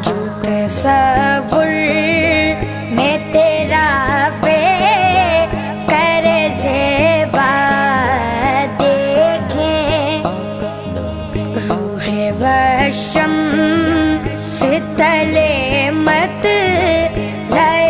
जो तसव्वुर में तेरा पे कर ज़ेबा देखें, रूह व शम्स तले मत लय